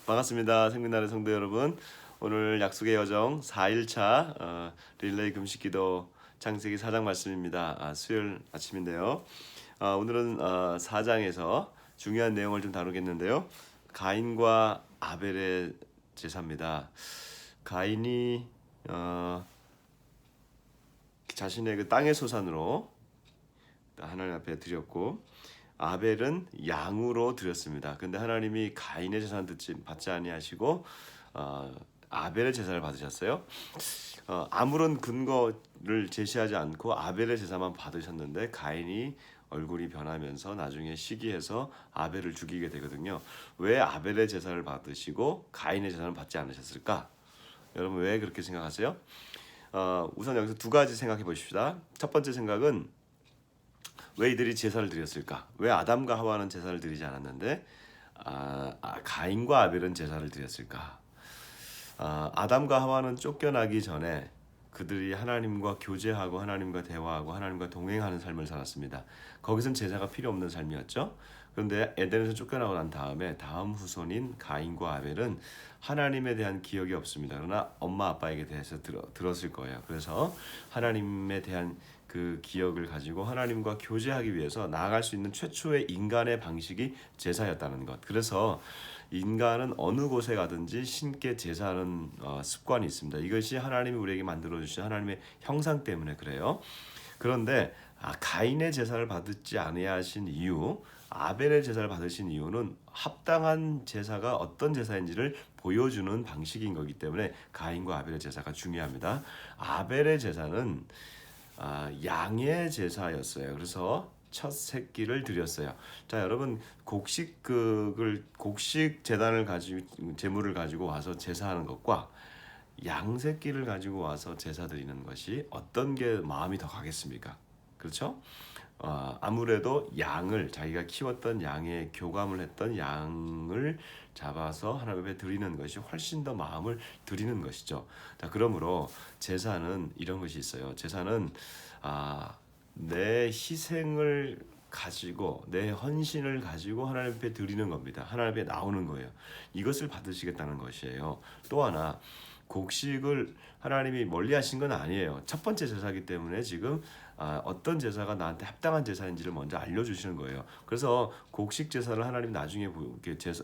반갑습니다. 생민날의 성도 여러분. 오늘 약속의 여정 4일차 릴레이 금식기도 창세기 4장 말씀입니다. 수요일 아침인데요. 오늘은 4장에서 중요한 내용을 좀 다루겠는데요. 가인과 아벨의 제사입니다. 가인이 자신의 그 땅의 소산으로 하나님 앞에 드렸고, 아벨은 양으로 드렸습니다. 근데 하나님이 가인의 제사는 받지 아니하시고 아벨의 제사를 받으셨어요. 아무런 근거를 제시하지 않고 아벨의 제사만 받으셨는데 가인이 얼굴이 변하면서 나중에 시기해서 아벨을 죽이게 되거든요. 왜 아벨의 제사를 받으시고 가인의 제사는 받지 않으셨을까? 여러분 왜 그렇게 생각하세요? 우선 여기서 두 가지 생각해 보십시다. 첫 번째 생각은 왜 이들이 제사를 드렸을까? 왜 아담과 하와는 제사를 드리지 않았는데 가인과 아벨은 제사를 드렸을까? 아담과 하와는 쫓겨나기 전에 그들이 하나님과 교제하고 하나님과 대화하고 하나님과 동행하는 삶을 살았습니다. 거기선 제사가 필요 없는 삶이었죠. 그런데 에덴에서 쫓겨나고 난 다음에 다음 후손인 가인과 아벨은 하나님에 대한 기억이 없습니다. 그러나 엄마 아빠에게 대해서 들었을 거예요. 그래서 하나님에 대한 그 기억을 가지고 하나님과 교제하기 위해서 나아갈 수 있는 최초의 인간의 방식이 제사였다는 것. 그래서 인간은 어느 곳에 가든지 신께 제사하는 습관이 있습니다. 이것이 하나님이 우리에게 만들어주신 하나님의 형상 때문에 그래요. 그런데 가인의 제사를 받지 아니하신 이유, 아벨의 제사를 받으신 이유는 합당한 제사가 어떤 제사인지를 보여주는 방식인 거기 때문에 가인과 아벨의 제사가 중요합니다. 아벨의 제사는 양의 제사였어요. 그래서 첫 새끼를 드렸어요. 자, 여러분 곡식 제단을 가지고 제물을 가지고 와서 제사하는 것과 양 새끼를 가지고 와서 제사 드리는 것이 어떤 게 마음이 더 가겠습니까? 그렇죠? 아무래도 양을 자기가 키웠던 양에 교감을 했던 양을 잡아서 하나님 앞에 드리는 것이 훨씬 더 마음을 드리는 것이죠. 자, 그러므로 제사는 이런 것이 있어요. 제사는 내 희생을 가지고 내 헌신을 가지고 하나님 앞에 드리는 겁니다. 하나님 앞에 나오는 거예요. 이것을 받으시겠다는 것이에요. 또 하나 곡식을 하나님이 멀리하신 건 아니에요. 첫 번째 제사이기 때문에 지금 어떤 제사가 나한테 합당한 제사인지를 먼저 알려주시는 거예요. 그래서 곡식 제사를 하나님 나중에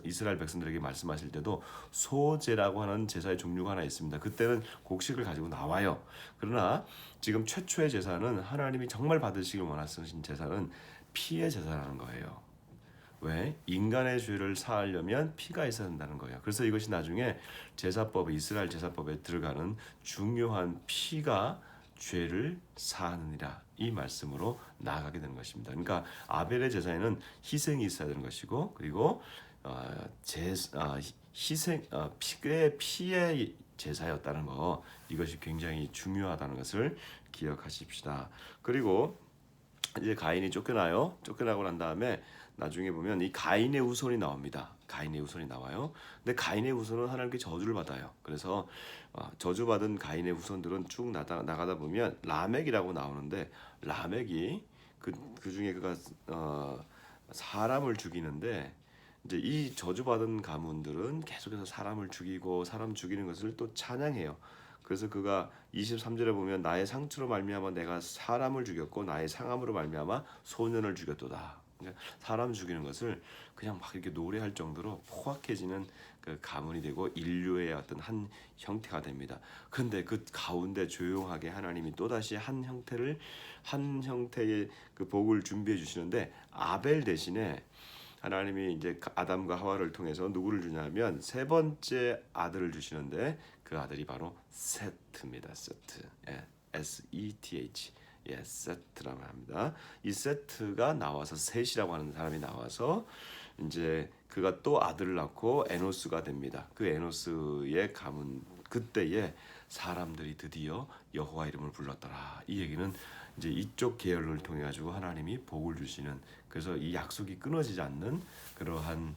이스라엘 백성들에게 말씀하실 때도 소제라고 하는 제사의 종류가 하나 있습니다. 그때는 곡식을 가지고 나와요. 그러나 지금 최초의 제사는 하나님이 정말 받으시길 원하시는 제사는 피의 제사라는 거예요. 왜? 인간의 죄를 사하려면 피가 있어야 된다는 거예요. 그래서 이것이 나중에 이스라엘 제사법에 들어가는 중요한 피가 죄를 사하느니라, 이 말씀으로 나아가게 되는 것입니다. 그러니까 아벨의 제사에는 희생이 있어야 되는 것이고, 그리고 피의 제사였다는 거, 이것이 굉장히 중요하다는 것을 기억하십시다. 그리고 이제 가인이 쫓겨나고 난 다음에 나중에 보면 이 가인의 후손이 나옵니다. 가인의 후손이 나와요. 근데 가인의 후손은 하나님께 저주를 받아요. 그래서 저주받은 가인의 후손들은 쭉 나가다 보면 라멕이라고 나오는데, 라멕이 그 중에 그가 사람을 죽이는데, 이제 이 저주받은 가문들은 계속해서 사람을 죽이고 사람 죽이는 것을 또 찬양해요. 그래서 그가 23절에 보면 나의 상처로 말미암아 내가 사람을 죽였고 나의 상함으로 말미암아 소년을 죽였도다. 그러니까 사람 죽이는 것을 그냥 막 이렇게 노래할 정도로 포악해지는 그 가문이 되고 인류의 어떤 한 형태가 됩니다. 그런데 그 가운데 조용하게 하나님이 또다시 한 형태의 그 복을 준비해 주시는데, 아벨 대신에 하나님이 이제 아담과 하와를 통해서 누구를 주냐면 세 번째 아들을 주시는데, 그 아들이 바로 세트입니다. 세트. SETH. 세트라고 합니다. 이 세트가 나와서, 셋이라고 하는 사람이 나와서 이제 그가 또 아들을 낳고 에노스가 됩니다. 그 에노스의 가문, 그때에 사람들이 드디어 여호와 이름을 불렀더라. 이 얘기는 이제 이쪽 계열을 통해 가지고 하나님이 복을 주시는, 그래서 이 약속이 끊어지지 않는 그러한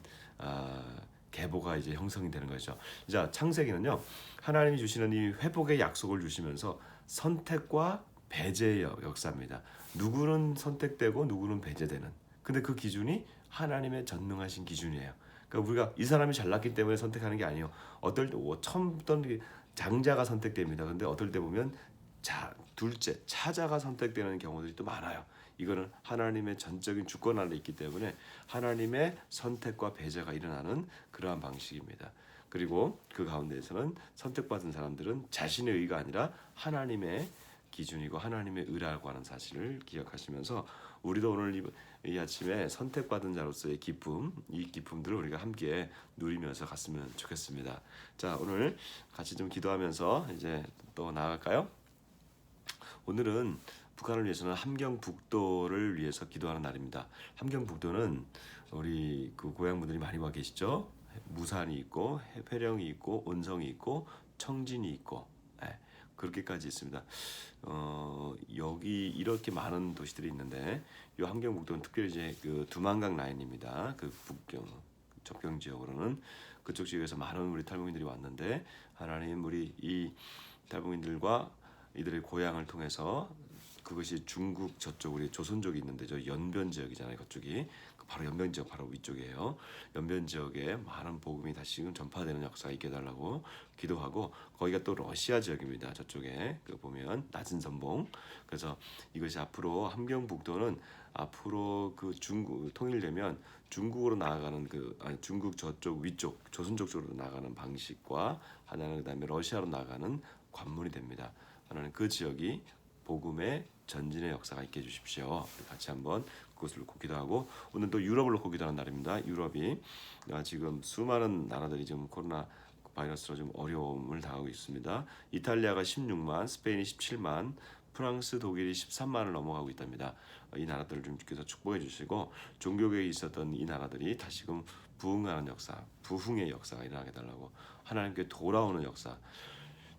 계보가 이제 형성이 되는 거죠. 자, 창세기는요, 하나님이 주시는 이 회복의 약속을 주시면서 선택과 배제의 역사입니다. 누구는 선택되고 누구는 배제되는. 근데 그 기준이 하나님의 전능하신 기준이에요. 그러니까 우리가 이 사람이 잘났기 때문에 선택하는 게 아니에요. 어떨 때 처음부터 장자가 선택됩니다. 근데 어떨 때 보면 둘째 차자가 선택되는 경우들이 또 많아요. 이거는 하나님의 전적인 주권 안에 있기 때문에 하나님의 선택과 배제가 일어나는 그러한 방식입니다. 그리고 그 가운데에서는 선택받은 사람들은 자신의 의가 아니라 하나님의 기준이고 하나님의 의라고 하는 사실을 기억하시면서 우리도 오늘 이 아침에 선택받은 자로서의 기쁨, 이 기쁨들을 우리가 함께 누리면서 갔으면 좋겠습니다. 자, 오늘 같이 좀 기도하면서 이제 또 나아갈까요? 오늘은 북한을 위해서는 함경북도를 위해서 기도하는 날입니다. 함경북도는 우리 그 고향분들이 많이 와 계시죠? 무산이 있고 회령이 있고 온성이 있고 청진이 있고 그렇게까지 있습니다. 여기 이렇게 많은 도시들이 있는데 이 함경북도는 특별히 이제 그 두만강 라인입니다. 그 북경 접경 지역으로는 그쪽 지역에서 많은 우리 탈북민들이 왔는데 하나님 우리 이 탈북민들과 이들의 고향을 통해서 그것이 중국 저쪽 우리 조선족이 있는데 저 연변 지역이잖아요. 그쪽이 바로 연변 지역 바로 위쪽이에요. 연변 지역에 많은 복음이 다시금 전파되는 역사가 있게 해달라고 기도하고 거기가 또 러시아 지역입니다. 저쪽에 그 보면 낮은 선봉. 그래서 이것이 앞으로 함경북도는 앞으로 그 중국 통일되면 중국으로 나아가는 중국 저쪽 위쪽 조선족 쪽으로 나가는 방식과 하나는 그다음에 러시아로 나가는 관문이 됩니다. 하나는 그 지역이 복음의 전진의 역사가 있게 해주십시오. 같이 한번 그것을 놓고 기도하고 오늘 또 유럽을 놓고 기도하는 날입니다. 유럽이 지금 수많은 나라들이 지금 코로나 바이러스로 좀 어려움을 당하고 있습니다. 이탈리아가 16만, 스페인이 17만, 프랑스, 독일이 13만을 넘어가고 있답니다. 이 나라들을 좀 주께서 축복해 주시고 종교계에 있었던 이 나라들이 다시금 부흥하는 역사, 부흥의 역사가 일어나게 달라고 하나님께 돌아오는 역사.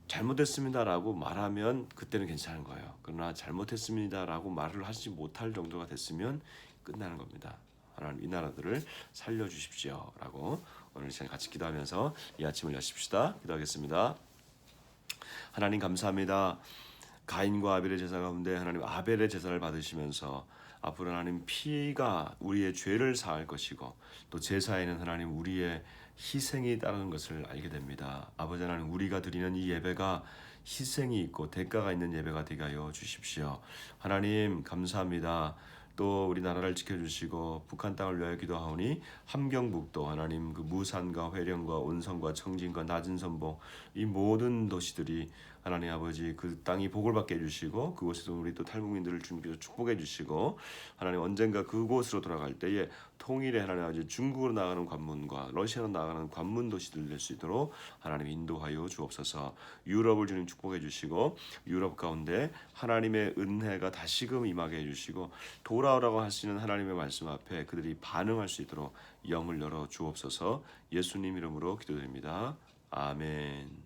잘못했습니다라고 말하면 그때는 괜찮은 거예요. 그러나 잘못했습니다라고 말을 하지 못할 정도가 됐으면 끝나는 겁니다. 하나님 이 나라들을 살려주십시오라고 오늘 시간 같이 기도하면서 이 아침을 여십시다. 기도하겠습니다. 하나님 감사합니다. 가인과 아벨의 제사 가운데 하나님 아벨의 제사를 받으시면서 앞으로 하나님 피가 우리의 죄를 사할 것이고 또 제사에는 하나님 우리의 희생이 따르는 것을 알게 됩니다. 아버지 하나님 우리가 드리는 이 예배가 희생이 있고 대가가 있는 예배가 되게 하여 주십시오. 하나님 감사합니다. 또 우리 나라를 지켜주시고 북한 땅을 위하여 기도하오니 함경북도 하나님 그 무산과 회령과 온성과 청진과 낮은 선봉 이 모든 도시들이 하나님 아버지 그 땅이 복을 받게 해주시고 그곳에서 우리 또 탈북민들을 주님께서 축복해 주시고 하나님 언젠가 그곳으로 돌아갈 때에 통일의 하나님 아버지 중국으로 나가는 관문과 러시아로 나가는 관문 도시들 될 수 있도록 하나님 인도하여 주옵소서. 유럽을 주님 축복해 주시고 유럽 가운데 하나님의 은혜가 다시금 임하게 해주시고 돌아오라고 하시는 하나님의 말씀 앞에 그들이 반응할 수 있도록 영을 열어 주옵소서. 예수님 이름으로 기도드립니다. 아멘.